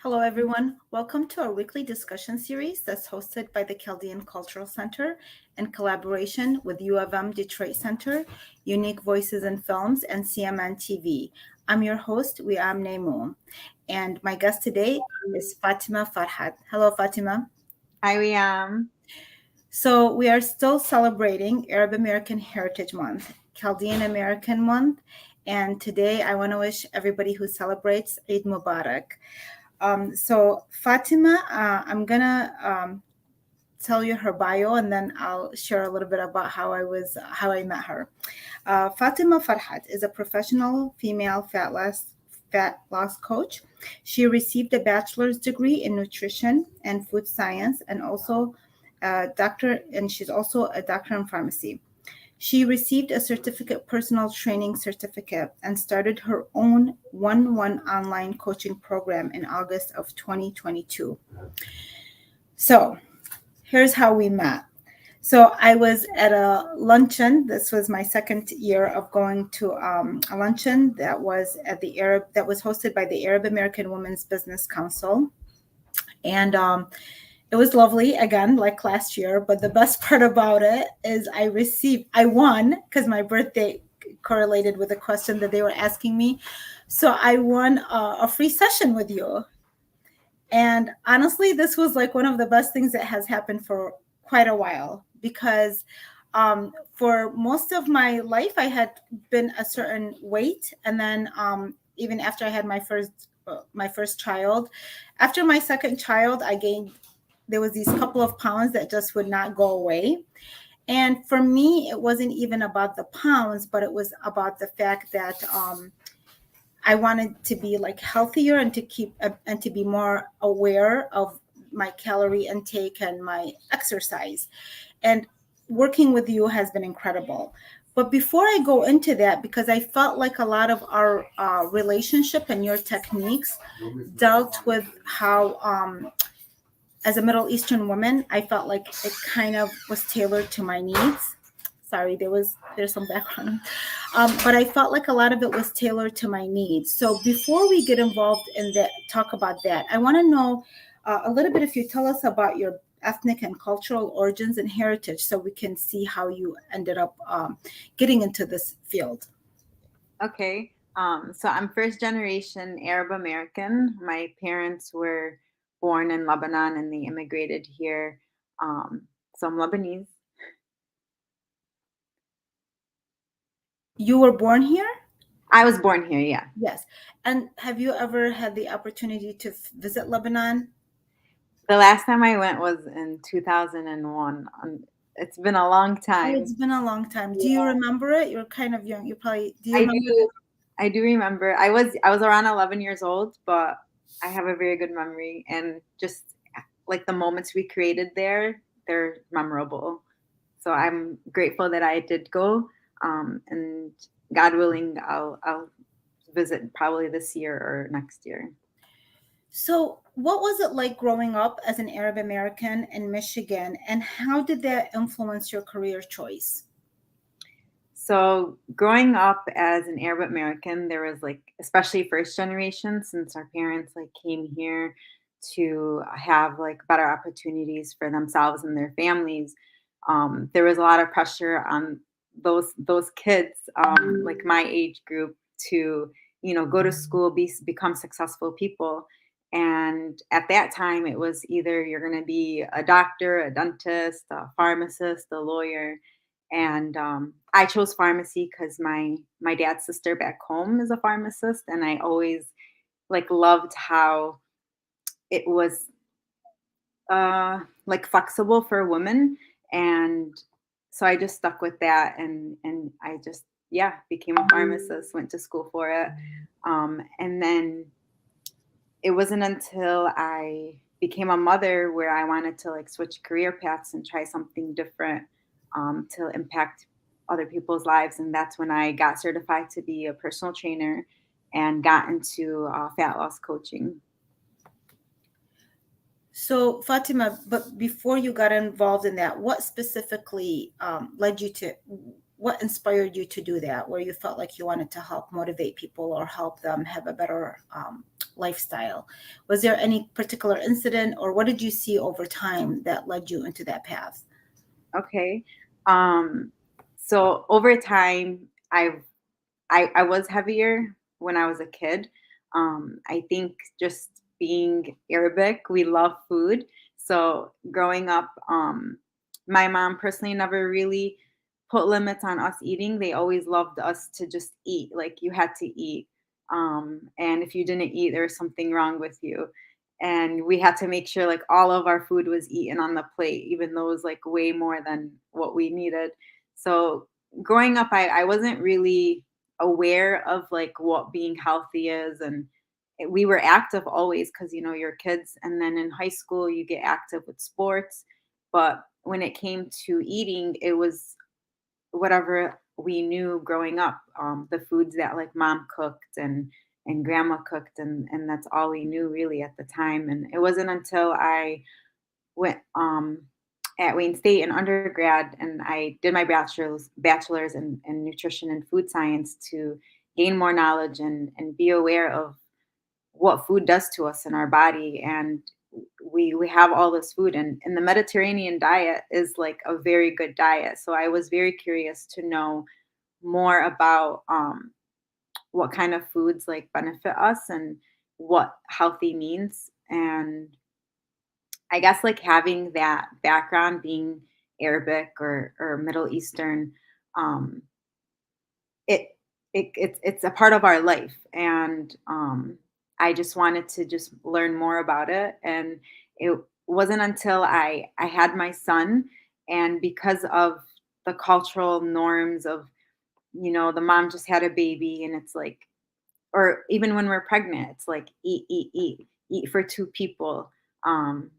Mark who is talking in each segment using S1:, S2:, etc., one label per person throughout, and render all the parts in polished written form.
S1: Hello, everyone. Welcome to our weekly discussion series that's hosted by the Chaldean Cultural Center in collaboration with U of M Detroit Center, Unique Voices in Films, and CMN TV. I'm your host, Wiam Nemu, and my guest today is Fatimah Farhat. Hello, Fatimah.
S2: Hi, Liam.
S1: So, we are still celebrating Arab American Heritage Month, Chaldean American Month, and today I want to wish everybody who celebrates Eid Mubarak. So Fatima, I'm gonna tell you her bio, and then I'll share a little bit about how I met her. Fatima Farhat is a professional female fat loss coach. She received a bachelor's degree in nutrition and food science, and also she's also a doctor in pharmacy. She received a certificate personal training certificate and started her own one-on-one online coaching program in August of 2022. So, here's how we met. So, I was at a luncheon. This was my second year of going to a luncheon that was hosted by the Arab American Women's Business Council, and it was lovely again, like last year. But the best part about it is I won because my birthday correlated with a question that they were asking me. So I won a free session with you. And honestly, this was like one of the best things that has happened for quite a while because for most of my life, I had been a certain weight. And then even after I had my first child, after my second child, I gained there was these couple of pounds that just would not go away. And for me, it wasn't even about the pounds, but it was about the fact that I wanted to be like healthier and to be more aware of my calorie intake and my exercise. And working with you has been incredible. But before I go into that, because I felt like a lot of our relationship and your techniques dealt with how as a Middle Eastern woman, I felt like it kind of was tailored to my needs. Sorry, there's some background, but I felt like a lot of it was tailored to my needs. So before we get involved in that, talk about that, I want to know a little bit if you tell us about your ethnic and cultural origins and heritage, so we can see how you ended up getting into this field.
S2: Okay. So I'm first generation Arab American. My parents were born in Lebanon and they immigrated here. So I'm Lebanese.
S1: You were born here?
S2: I was born here, yeah.
S1: Yes. And have you ever had the opportunity to visit Lebanon?
S2: The last time I went was in 2001. It's been a long
S1: Oh,
S2: time.
S1: it's been a long time. Do you
S2: Yeah.
S1: remember it? You're kind of young. You probably do you
S2: I
S1: remember
S2: do. I do remember. I was around 11 years old, but I have a very good memory and just like the moments we created there, they're memorable. So I'm grateful that I did go. And God willing, I'll visit probably this year or next year.
S1: So, what was it like growing up as an Arab American in Michigan, and how did that influence your career choice?
S2: So growing up as an Arab American, there was like, especially first generation, since our parents like came here to have like better opportunities for themselves and their families. There was a lot of pressure on those kids, like my age group, to go to school, become successful people. And at that time, it was either you're going to be a doctor, a dentist, a pharmacist, a lawyer, and I chose pharmacy because my dad's sister back home is a pharmacist, and I always like loved how it was like flexible for women, and so I just stuck with that, and I just became a pharmacist, went to school for it, and then it wasn't until I became a mother where I wanted to like switch career paths and try something different, to impact other people's lives. And that's when I got certified to be a personal trainer and got into fat loss coaching.
S1: So, Fatima, but before you got involved in that, what specifically led you to? what inspired you to do that, where you felt like you wanted to help motivate people or help them have a better lifestyle? Was there any particular incident, or what did you see over time that led you into that path?
S2: Okay. Um, so over time, I was heavier when I was a kid. I think just being Arabic, we love food. So growing up, my mom personally never really put limits on us eating. They always loved us to just eat. Like you had to eat. And if you didn't eat, there was something wrong with you. And we had to make sure like all of our food was eaten on the plate, even though it was like way more than what we needed. So growing up, I wasn't really aware of like what being healthy is, and we were active always because you're kids, and then in high school you get active with sports. But when it came to eating, it was whatever we knew growing up, the foods that like mom cooked and grandma cooked, and that's all we knew really at the time. And it wasn't until I went at Wayne State in undergrad, and I did my bachelor's in nutrition and food science to gain more knowledge and be aware of what food does to us in our body. And we have all this food, and the Mediterranean diet is like a very good diet. So I was very curious to know more about what kind of foods like benefit us and what healthy means. And I guess like having that background being Arabic or Middle Eastern, um, it it's a part of our life, and I just wanted to just learn more about it. And it wasn't until I had my son, and because of the cultural norms of the mom just had a baby, and it's like, or even when we're pregnant, it's like eat for two people. Um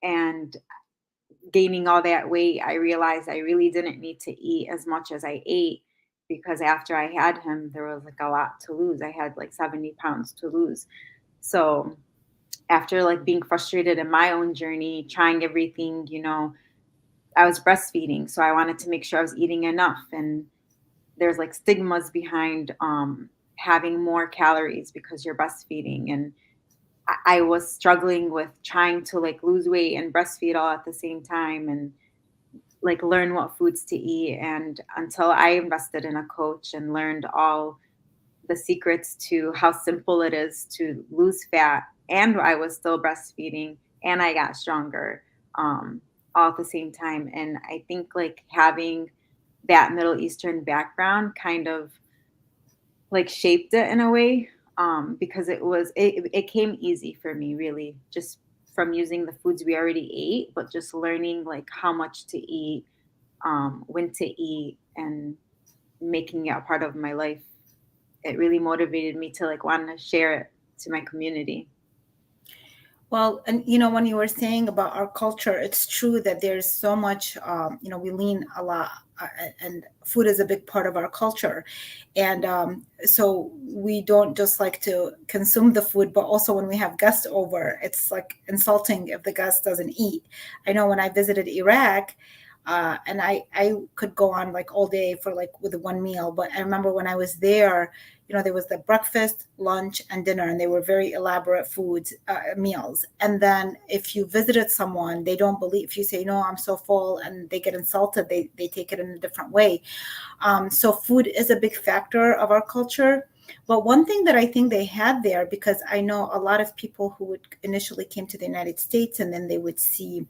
S2: and gaining all that weight, I realized I really didn't need to eat as much as I ate, because after I had him, there was like a lot to lose. I had like 70 pounds to lose. So after like being frustrated in my own journey, trying everything, I was breastfeeding. So I wanted to make sure I was eating enough. And there's like stigmas behind having more calories because you're breastfeeding. And I was struggling with trying to like lose weight and breastfeed all at the same time, and like learn what foods to eat. And until I invested in a coach and learned all the secrets to how simple it is to lose fat, and I was still breastfeeding and I got stronger, um, all at the same time. And I think like having that Middle Eastern background kind of like shaped it in a way, because it came easy for me, really, just from using the foods we already ate, but just learning like how much to eat, when to eat, and making it a part of my life. It really motivated me to like want to share it to my community.
S1: Well, and when you were saying about our culture, it's true that there's so much, we lean a lot, and food is a big part of our culture. And so we don't just like to consume the food, but also when we have guests over, it's like insulting if the guest doesn't eat. I know when I visited Iraq, and I could go on like all day for like with one meal, but I remember when I was there, there was the breakfast, lunch, and dinner, and they were very elaborate foods, meals. And then if you visited someone, they don't believe, if you say, no, I'm so full, and they get insulted, they take it in a different way. So food is a big factor of our culture. But one thing that I think they had there, because I know a lot of people who would initially came to the United States, and then they would see,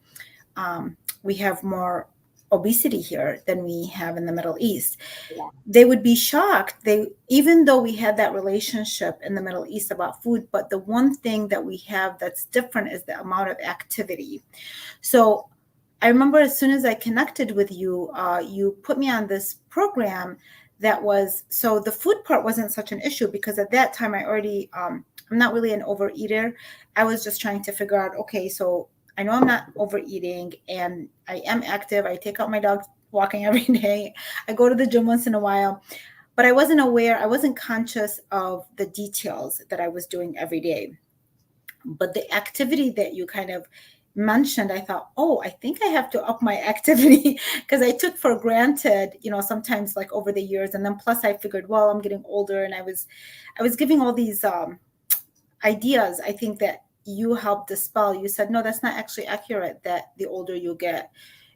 S1: we have more obesity here than we have in the Middle East.
S2: Yeah.
S1: They would be shocked. They, even though we had that relationship in the Middle East about food, but the one thing that we have that's different is the amount of activity. So I remember as soon as I connected with you, you put me on this program that was, so the food part wasn't such an issue, because at that time I already, I'm not really an overeater. I was just trying to figure out, okay, so I know I'm not overeating and I am active. I take out my dog walking every day. I go to the gym once in a while, but I wasn't aware, I wasn't conscious of the details that I was doing every day. But the activity that you kind of mentioned, I thought, oh, I think I have to up my activity because I took for granted, sometimes like over the years. And then plus I figured, well, I'm getting older, and I was giving all these ideas. I think that you helped dispel. You said, no, that's not actually accurate, that the older you get,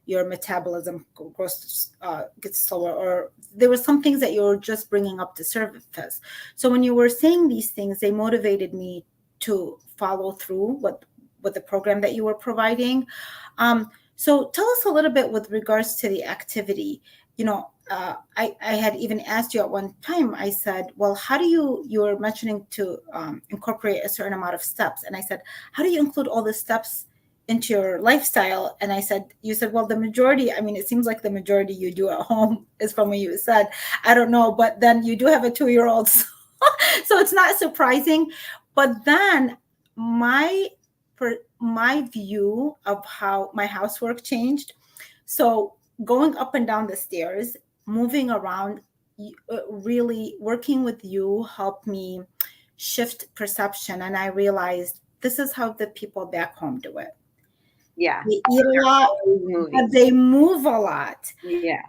S1: your metabolism goes gets slower, or there were some things that you were just bringing up the surface. So when you were saying these things, they motivated me to follow through with the program that you were providing. So tell us a little bit with regards to the activity. I had even asked you at one time, I said, well, how do you were mentioning to incorporate a certain amount of steps. And I said, how do you include all the steps into your lifestyle? And you said, well, the majority, I mean, it seems like the majority you do at home is from what you said. I don't know, but then you do have a 2-year-old. So it's not surprising. But then my my view of how my housework changed. So going up and down the stairs, moving around, really working with you helped me shift perception. And I realized this is how the people back home do it.
S2: Yeah.
S1: They eat a
S2: They're
S1: lot,
S2: always
S1: but
S2: moving.
S1: they move a lot.
S2: Yeah.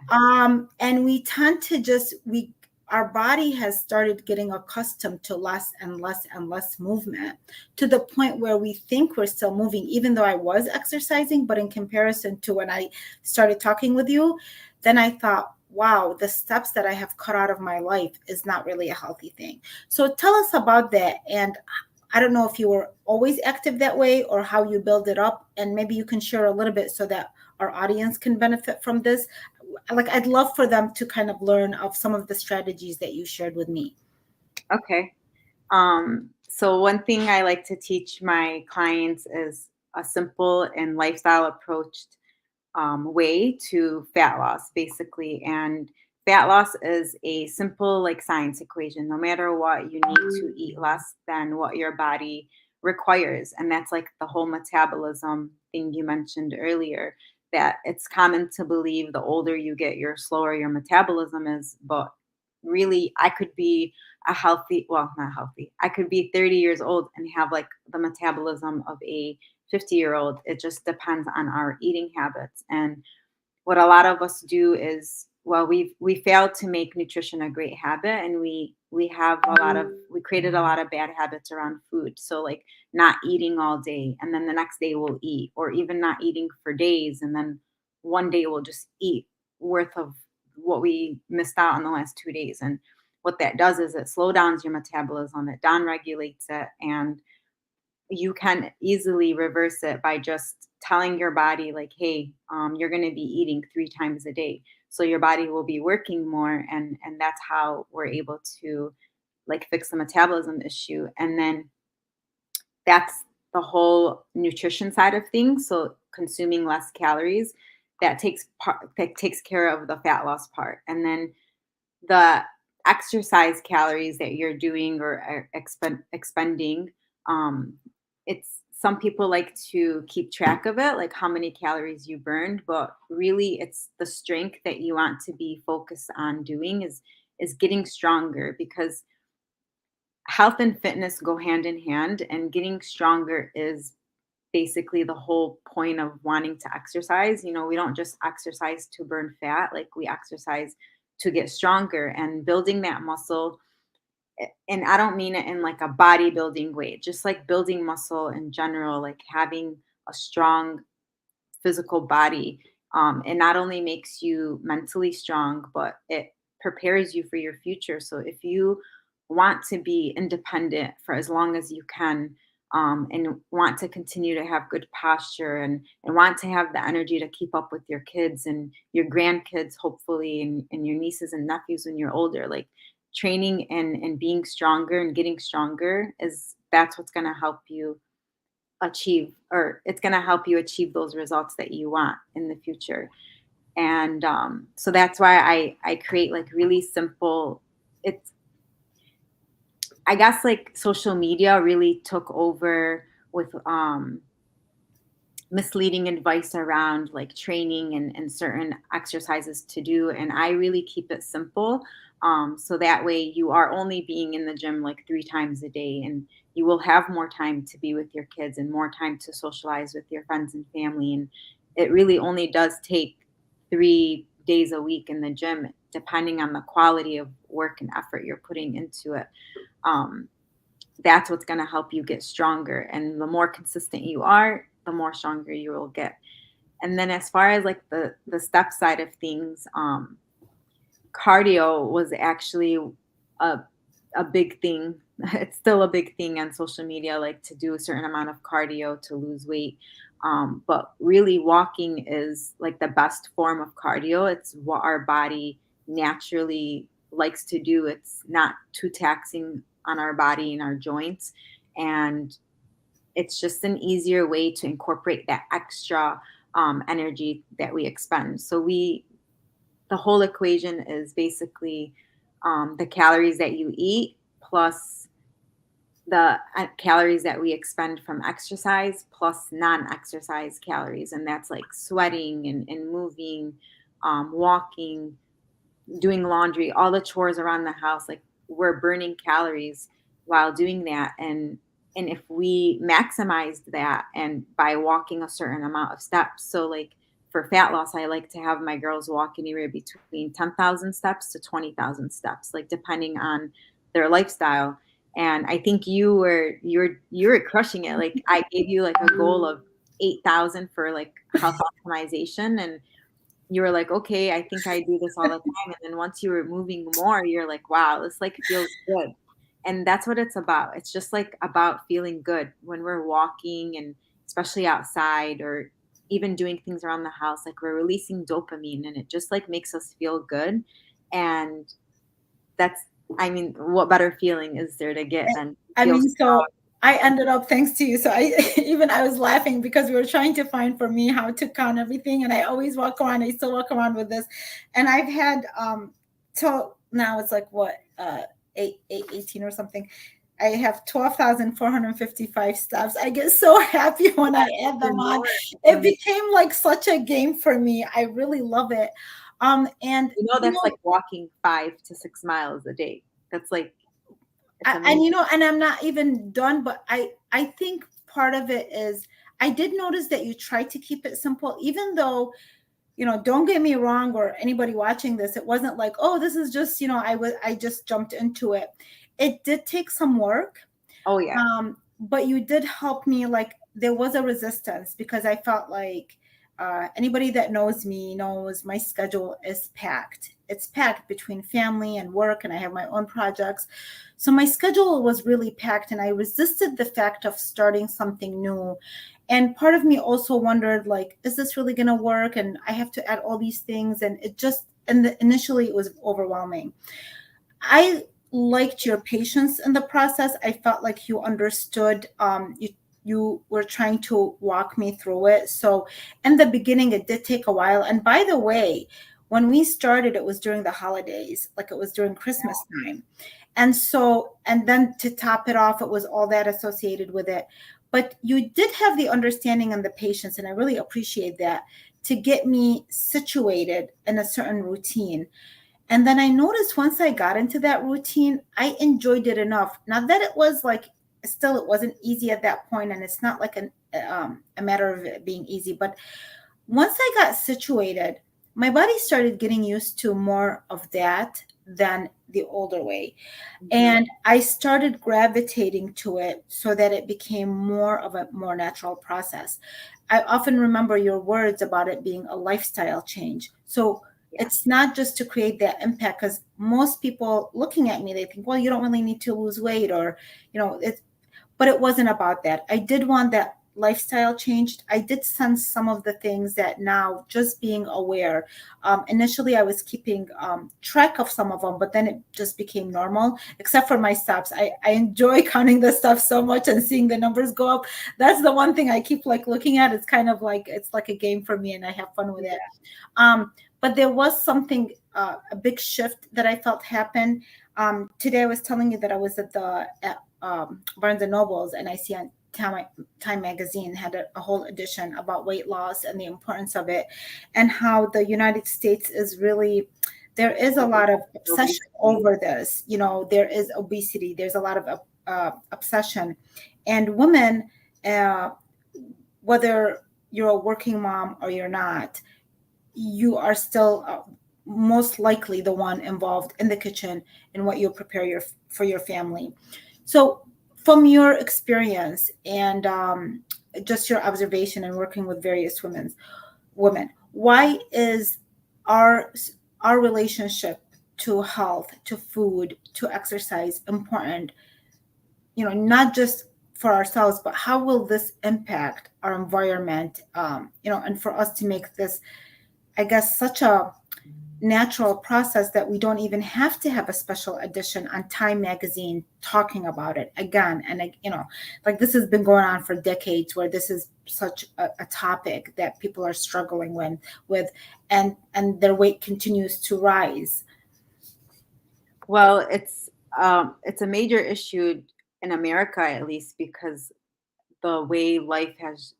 S1: And we tend to just we our body has started getting accustomed to less and less and less movement, to the point where we think we're still moving, even though I was exercising. But in comparison to when I started talking with you, then I thought, wow, the steps that I have cut out of my life is not really a healthy thing. So tell us about that. And I don't know if you were always active that way or how you build it up. And maybe you can share a little bit so that our audience can benefit from this. Like, I'd love for them to kind of learn of some of the strategies that you shared with me.
S2: Okay. So one thing I like to teach my clients is a simple and lifestyle approach way to fat loss, basically. And fat loss is a simple, like, science equation. No matter what, you need to eat less than what your body requires. And that's like the whole metabolism thing you mentioned earlier. That it's common to believe the older you get, your slower your metabolism is. But really, I could be a healthy, well, not healthy, I could be 30 years old and have like the metabolism of a 50-year-old. It just depends on our eating habits. And what a lot of us do is, well, we failed to make nutrition a great habit, and we created a lot of bad habits around food. So like not eating all day, and then the next day we'll eat, or even not eating for days, and then one day we'll just eat worth of what we missed out on the last 2 days. And what that does is it slow downs your metabolism, it down regulates it. And you can easily reverse it by just telling your body, like, hey, you're going to be eating 3 times a day, so your body will be working more. And that's how we're able to like fix the metabolism issue. And then that's the whole nutrition side of things. So consuming less calories, that takes care of the fat loss part. And then the exercise calories that you're doing or are expending, um, it's some people like to keep track of it, like how many calories you burned. But really, it's the strength that you want to be focused on doing is getting stronger, because health and fitness go hand in hand, and getting stronger is basically the whole point of wanting to exercise. We don't just exercise to burn fat, like we exercise to get stronger and building that muscle. And I don't mean it in like a bodybuilding way, just like building muscle in general, like having a strong physical body. It not only makes you mentally strong, but it prepares you for your future. So if you want to be independent for as long as you can, and want to continue to have good posture, and want to have the energy to keep up with your kids and your grandkids, hopefully, and your nieces and nephews when you're older, like training and being stronger and getting stronger, is that's what's going to help you achieve, or it's going to help you achieve those results that you want in the future. And so that's why I create like really simple. It's, I guess, like social media really took over with misleading advice around like training and certain exercises to do. And I really keep it simple. So that way you are only being in the gym like 3 times a day, and you will have more time to be with your kids and more time to socialize with your friends and family. And it really only does take 3 days a week in the gym, depending on the quality of work and effort you're putting into it. Um, that's what's going to help you get stronger. And the more consistent you are, the more stronger you will get. And then as far as like the step side of things, cardio was actually a a big thing. It's still a big thing on social media, like to do a certain amount of cardio to lose weight. But really, walking is like the best form of cardio. It's what our body naturally likes to do. It's not too taxing on our body and our joints. And it's just an easier way to incorporate that extra energy that we expend. The whole equation is basically the calories that you eat plus the calories that we expend from exercise plus non-exercise calories, and that's like sweating and moving, walking, doing laundry, all the chores around the house, like we're burning calories while doing that. And if we maximized that and by walking a certain amount of steps, so like for fat loss, I like to have my girls walk anywhere between 10,000 steps to 20,000 steps, like depending on their lifestyle. And I think you were crushing it. Like I gave you like a goal of 8,000 for like health optimization, and you were like, okay, I think I do this all the time. And then once you were moving more, you're like, wow, this like feels good. And that's what it's about. It's just like about feeling good when we're walking, and especially outside or even doing things around the house, like we're releasing dopamine and it just like makes us feel good. And that's, I mean, what better feeling is there to get than
S1: I
S2: feel
S1: mean,
S2: strong?
S1: so I ended up thanks to you. So I even I was laughing because we were trying to find for me how to count everything, and I always walk around. I still walk around with this, and I've had till now it's like what 18 or something. I have 12,455 steps. I get so happy when I add them
S2: Even
S1: on.
S2: more.
S1: It became like such a game for me. I really love it. And
S2: That's like walking 5 to 6 miles a day. That's like, it's
S1: and
S2: amazing.
S1: and I'm not even done, but I think part of it is I did notice that you try to keep it simple, even though, don't get me wrong, or anybody watching this, it wasn't like, oh, this is just, I just jumped into it. It did take some work.
S2: Oh yeah.
S1: But you did help me. Like there was a resistance because I felt like anybody that knows me knows my schedule is packed. It's packed between family and work, and I have my own projects. So my schedule was really packed, and I resisted the fact of starting something new. And part of me also wondered, like, is this really going to work? And I have to add all these things. And initially it was overwhelming. I liked your patience in the process. I felt like you understood. You were trying to walk me through it. So in the beginning, it did take a while. And by the way, when we started, it was during the holidays, like it was during Christmas time. And then to top it off, it was all that associated with it. But you did have the understanding and the patience, and I really appreciate that, to get me situated in a certain routine. And then I noticed once I got into that routine, I enjoyed it enough. Not that it was like, still, it wasn't easy at that point, and it's not like a matter of it being easy. But once I got situated, my body started getting used to more of that than the older way. And I started gravitating to it so that it became more of a more natural process. I often remember your words about it being a lifestyle change. So
S2: Yeah.
S1: it's not just to create that impact, because most people looking at me, they think, well, you don't really need to lose weight, or, it's, but it wasn't about that. I did want that lifestyle changed. I did sense some of the things that now just being aware. Initially, I was keeping track of some of them, but then it just became normal, except for my steps. I enjoy counting the stuff so much and seeing the numbers go up. That's the one thing I keep like looking at. It's kind of like, it's like a game for me, and I have fun with it. But there was something, a big shift that I felt happen. Today, I was telling you that I was at Barnes and Nobles, and I see on Time Magazine had a whole edition about weight loss and the importance of it, and how the United States is really there is a lot of obsession
S2: obesity.
S1: over this. There is obesity, there's a lot of obsession. And women, uh, whether you're a working mom or you're not, you are still most likely the one involved in the kitchen and what you prepare for your family. So, from your experience and just your observation and working with various women, why is our our relationship to health, to food, to exercise important? Not just for ourselves, but how will this impact our environment? And for us to make this, I guess, such a natural process that we don't even have to have a special edition on Time magazine talking about it again. And like, this has been going on for decades, where this is such a topic that people are struggling with, and their weight continues to rise.
S2: Well, it's a major issue in America, at least, because the way life has,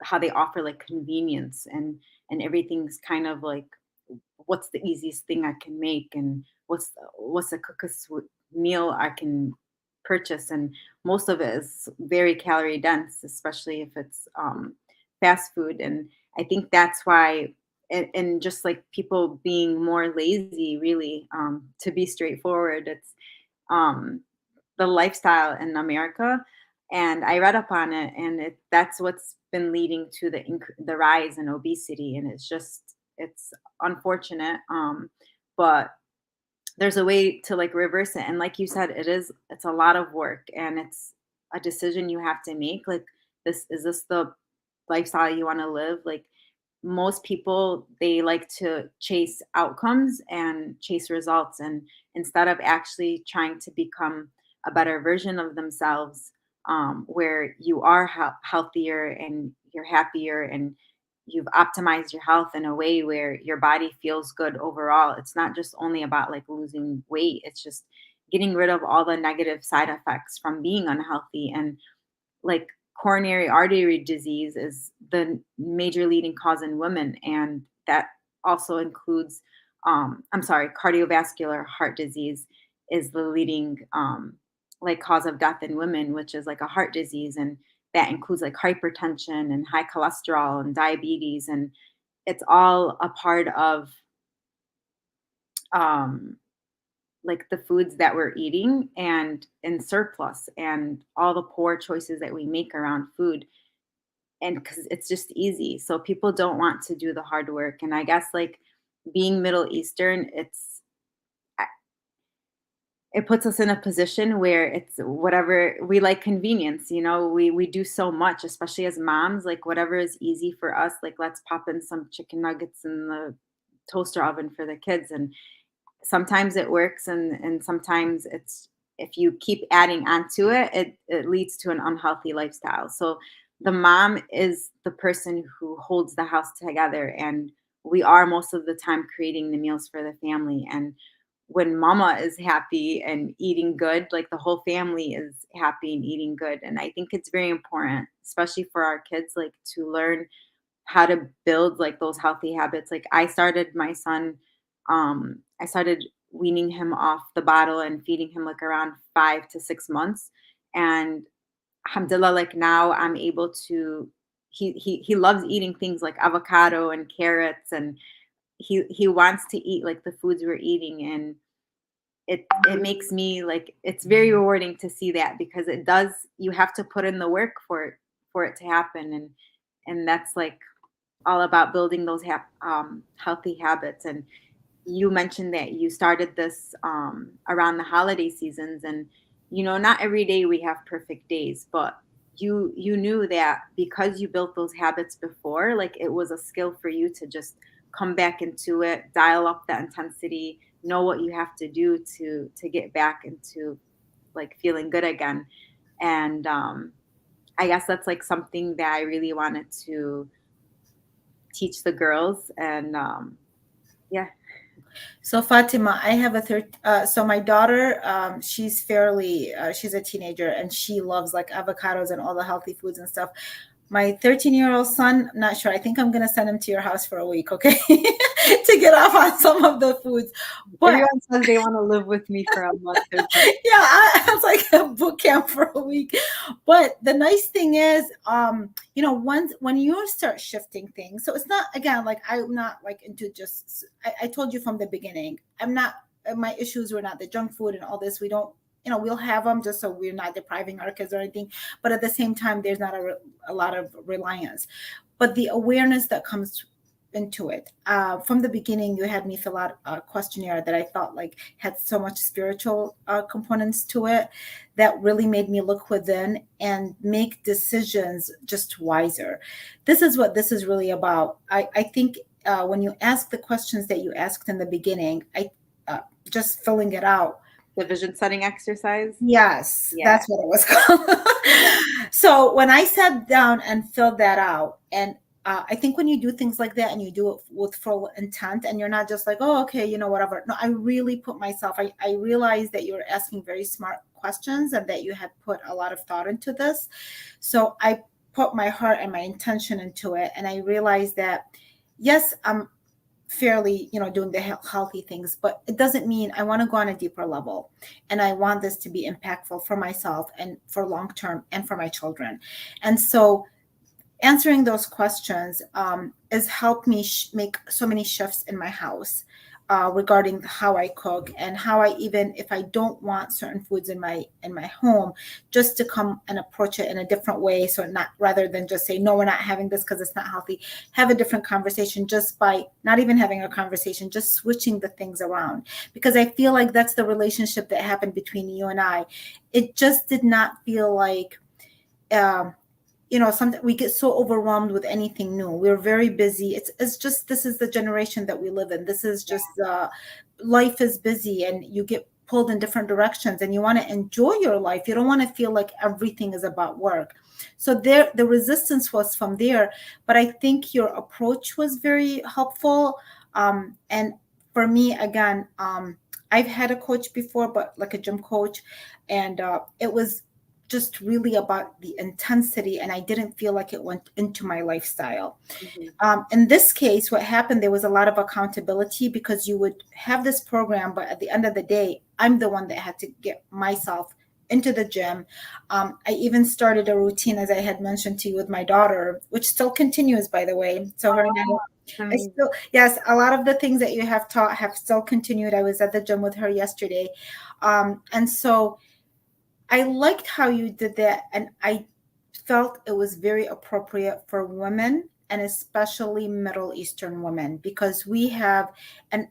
S2: how they offer like convenience, and everything's kind of like, what's the easiest thing I can make, and what's the quickest meal I can purchase, and most of it is very calorie dense, especially if it's fast food. And I think that's why, and just like people being more lazy, really, to be straightforward, it's um, the lifestyle in America. And I read up on it, and that's what's been leading to the rise in obesity. And it's unfortunate, but there's a way to like reverse it. And like you said, it's a lot of work, and it's a decision you have to make. Like, this the lifestyle you want to live? Like, most people, they like to chase outcomes and chase results, and instead of actually trying to become a better version of themselves, where you are healthier and you're happier, and you've optimized your health in a way where your body feels good overall. It's not just only about like losing weight, it's just getting rid of all the negative side effects from being unhealthy. And like, coronary artery disease is the major leading cause in women, and that also includes, I'm sorry, cardiovascular heart disease is the leading like cause of death in women, which is like a heart disease, and that includes like hypertension and high cholesterol and diabetes. And it's all a part of um like the foods that we're eating, and in surplus, and all the poor choices that we make around food. And because it's just easy, so people don't want to do the hard work. And I guess, like, being Middle Eastern, it puts us in a position where it's whatever we like, convenience. We do so much, especially as moms, like whatever is easy for us, like, let's pop in some chicken nuggets in the toaster oven for the kids. And sometimes it works, and sometimes it's, if you keep adding onto it, it leads to an unhealthy lifestyle. So the mom is the person who holds the house together, and we are most of the time creating the meals for the family. And when mama is happy and eating good, like, the whole family is happy and eating good. And I think it's very important, especially for our kids, like, to learn how to build like those healthy habits. Like, I started my son, I started weaning him off the bottle and feeding him like around 5 to 6 months. And alhamdulillah, like, now I'm able to, he loves eating things like avocado and carrots, and he wants to eat like the foods we're eating. And it makes me like, it's very rewarding to see that, because it does, you have to put in the work for it to happen. And that's like all about building those healthy habits. And you mentioned that you started this around the holiday seasons, and not every day we have perfect days, but you knew that because you built those habits before, like, it was a skill for you to just come back into it, dial up the intensity, know what you have to do to get back into like feeling good again. And I guess that's like something that I really wanted to teach the girls. And yeah.
S1: So Fatima, I have a third. So my daughter, she's a teenager, and she loves like avocados and all the healthy foods and stuff. My 13-year-old son, not sure. I think I'm gonna send him to your house for a week, okay, to get off on some of the foods. But
S2: Everyone says they want to live with me for a month or two.
S1: yeah, I was like a boot camp for a week. But the nice thing is, once when you start shifting things, so it's not, again, like I'm not like into just. I told you from the beginning, I'm not. My issues were not the junk food and all this. We don't. We'll have them just so we're not depriving our kids or anything. But at the same time, there's not a lot of reliance. But the awareness that comes into it. From the beginning, you had me fill out a questionnaire that I felt like had so much spiritual components to it that really made me look within and make decisions just wiser. This is what this is really about. I think when you ask the questions that you asked in the beginning, just filling it out.
S2: The vision setting exercise.
S1: Yes,
S2: Yeah.
S1: that's what it was called. So when I sat down and filled that out, and I think when you do things like that and you do it with full intent and you're not just like, oh, okay, whatever. No, I really put myself, I realized that you're asking very smart questions and that you had put a lot of thought into this. So I put my heart and my intention into it. And I realized that, yes, I'm fairly doing the healthy things, but it doesn't mean I want to go on a deeper level, and I want this to be impactful for myself and for long term and for my children. And so answering those questions has helped me make so many shifts in my house regarding how I cook and how I, even if I don't want certain foods in my home, just to come and approach it in a different way. So not, rather than just say no, we're not having this because it's not healthy, have a different conversation just by not even having a conversation, just switching the things around. Because I feel like that's the relationship that happened between you and I. It just did not feel like um, sometimes we get so overwhelmed with anything new. We're very busy. It's just, this is the generation that we live in. This is just life is busy, and you get pulled in different directions, and you want to enjoy your life. You don't want to feel like everything is about work. So there, the resistance was from there, but I think your approach was very helpful. And for me, again, I've had a coach before, but like a gym coach, and it was just really about the intensity, and I didn't feel like it went into my lifestyle.
S2: Mhm.
S1: In this case, what happened, there was a lot of accountability, because you would have this program, but at the end of the day, I'm the one that had to get myself into the gym. I even started a routine, as I had mentioned to you, with my daughter, which still continues, by the way. So her and
S2: It's
S1: I
S2: amazing.
S1: still, yes, a lot of the things that you have taught have still continued. I was at the gym with her yesterday. And so I liked how you did that, and I felt it was very appropriate for women, and especially Middle Eastern women, because we have an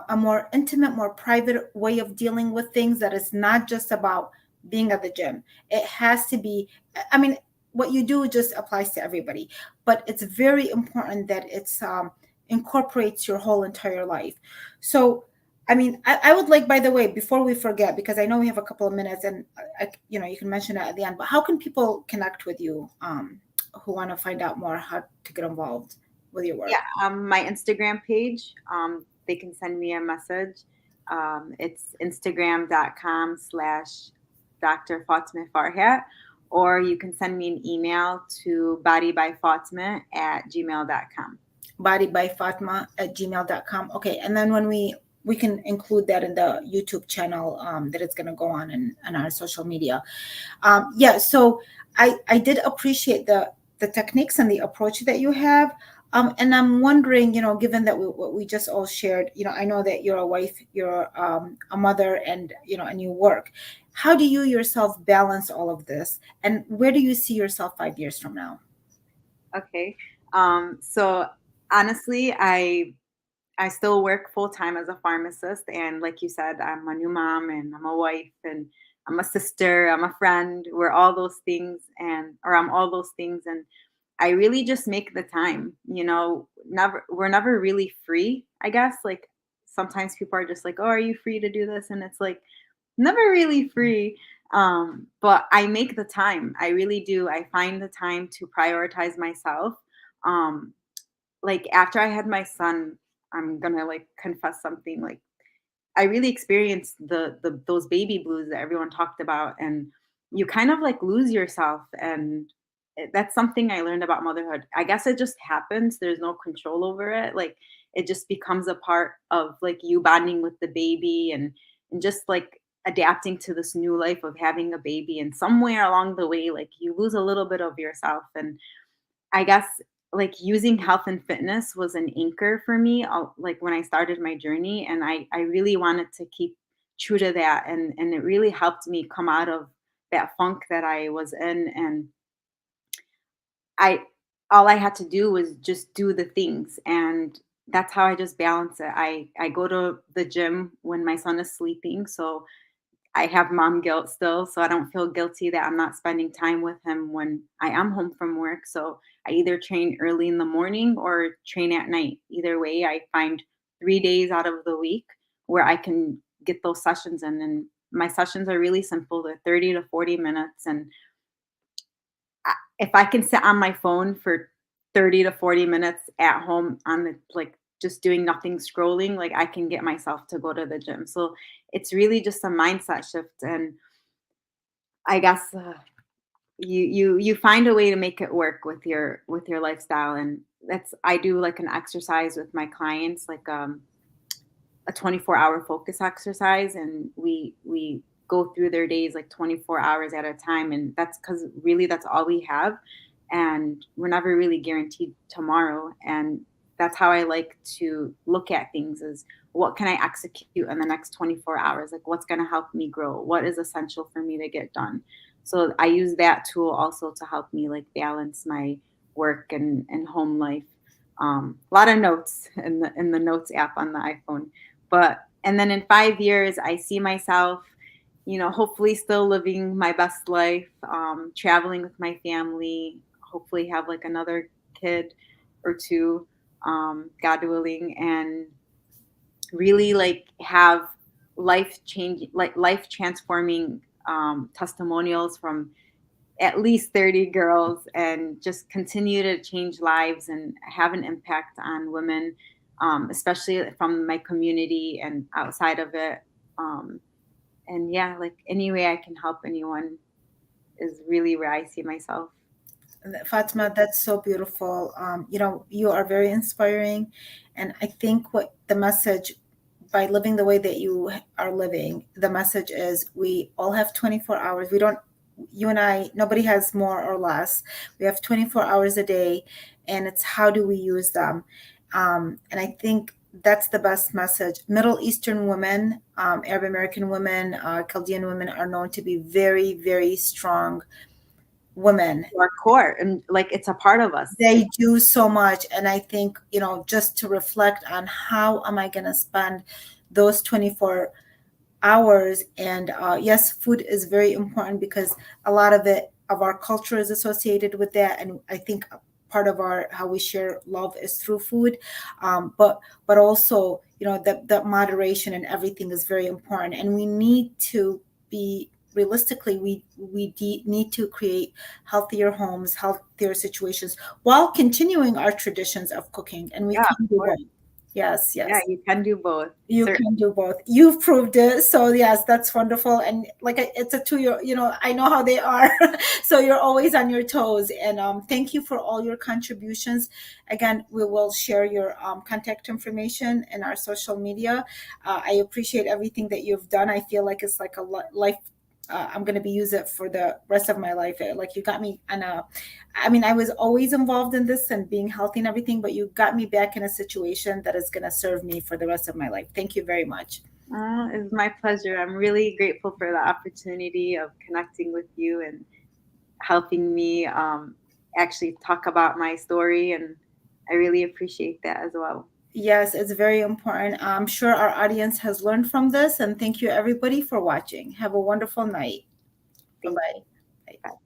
S1: a more intimate, more private way of dealing with things that is not just about being at the gym. It has to be. I mean, what you do just applies to everybody, but it's very important that it's incorporates your whole entire life. So I mean, I would like, by the way, before we forget, because I know we have a couple of minutes, and you can mention it at the end. But how can people connect with you, who want to find out more how to get involved with your
S2: Yeah,
S1: work?
S2: my Instagram page, they can send me a message. It's instagram.com/ Dr. Fatimah Farhat, or you can send me an email to bodybyfatimah@gmail.com.
S1: Bodybyfatma@gmail.com. Okay, and then when we can include that in the YouTube channel that it's going to go on our social media. Yeah, so I did appreciate the techniques and the approach that you have. And I'm wondering, given that what we just all shared, I know that you're a wife, you're a mother, and and you work. How do you yourself balance all of this, and where do you see yourself 5 years from now?
S2: Okay. So honestly, I still work full time as a pharmacist, and like you said, I'm a new mom, and I'm a wife, and I'm a sister, I'm a friend. We're all those things, or I'm all those things, and I really just make the time. We're never really free. I guess, like, sometimes people are just like, "Oh, are you free to do this?" And it's like never really free. But I make the time. I really do. I find the time to prioritize myself. Um, like after I had my son, I'm gonna like confess something. Like I really experienced the those baby blues that everyone talked about, and you kind of like lose yourself. And that's something I learned about motherhood. I guess it just happens. There's no control over it. Like it just becomes a part of like you bonding with the baby and just like adapting to this new life of having a baby. And somewhere along the way, like you lose a little bit of yourself. And I guess like using health and fitness was an anchor for me, like when I started my journey, and I really wanted to keep true to that, and it really helped me come out of that funk that I was in, and I all I had to do was just do the things, and that's how I just balance it. I go to the gym when my son is sleeping, so I have mom guilt still, so I don't feel guilty that I'm not spending time with him when I am home from work. So I either train early in the morning or train at night. Either way, I find 3 days out of the week where I can get those sessions in. And my sessions are really simple. They're 30 to 40 minutes. And if I can sit on my phone for 30 to 40 minutes at home on the like just doing nothing scrolling, like I can get myself to go to the gym. So it's really just a mindset shift, and I guess you find a way to make it work with your lifestyle. And that's I do like an exercise with my clients, like a 24-hour focus exercise, and we go through their days like 24 hours at a time, and that's because really that's all we have, and we're never really guaranteed tomorrow. And that's how I like to look at things: is what can I execute in the next 24 hours, like what's going to help me grow, what is essential for me to get done. So I use that tool also to help me like balance my work and home life. A lot of notes in the notes app on the iPhone. But and then in 5 years, I see myself, hopefully still living my best life, traveling with my family, hopefully have like another kid or two, God willing, and really like have life transforming testimonials from at least 30 girls, and just continue to change lives and have an impact on women, especially from my community and outside of it. Um, and yeah, like any way I can help anyone is really where I see myself.
S1: Fatima, that's so beautiful. You are very inspiring. And I think what the message, by living the way that you are living, the message is we all have 24 hours. We don't, you and I, nobody has more or less. We have 24 hours a day, and it's how do we use them? And I think that's the best message. Middle Eastern women, Arab American women, Chaldean women are known to be very, very strong women.
S2: Our core, and like it's a part of us.
S1: They do so much. And I think, just to reflect on how am I going to spend those 24 hours. And yes, food is very important because a lot of our culture is associated with that. And I think part of our how we share love is through food. But also, that moderation and everything is very important. And we need to be realistically, we need to create healthier homes, healthier situations, while continuing our traditions of cooking. And we
S2: Yeah,
S1: can
S2: of
S1: do
S2: course.
S1: both. Yes,
S2: Yeah,
S1: yes.
S2: you can do both.
S1: You
S2: Certainly.
S1: can do both. You've proved it. So yes, that's wonderful. And like it's a 2 year, I know how they are. So you're always on your toes. And thank you for all your contributions. Again, we will share your contact information in our social media. I appreciate everything that you've done. I feel like it's like a life. I'm going to be use it for the rest of my life. Like you got me on a, I mean, I was always involved in this and being healthy and everything, but you got me back in a situation that is going to serve me for the rest of my life. Thank you very much.
S2: It's my pleasure. I'm really grateful for the opportunity of connecting with you and helping me actually talk about my story. And I really appreciate that as well.
S1: Yes, it's very important. I'm sure our audience has learned from this. And thank you, everybody, for watching. Have a wonderful night. Bye
S2: Thank
S1: bye.
S2: you.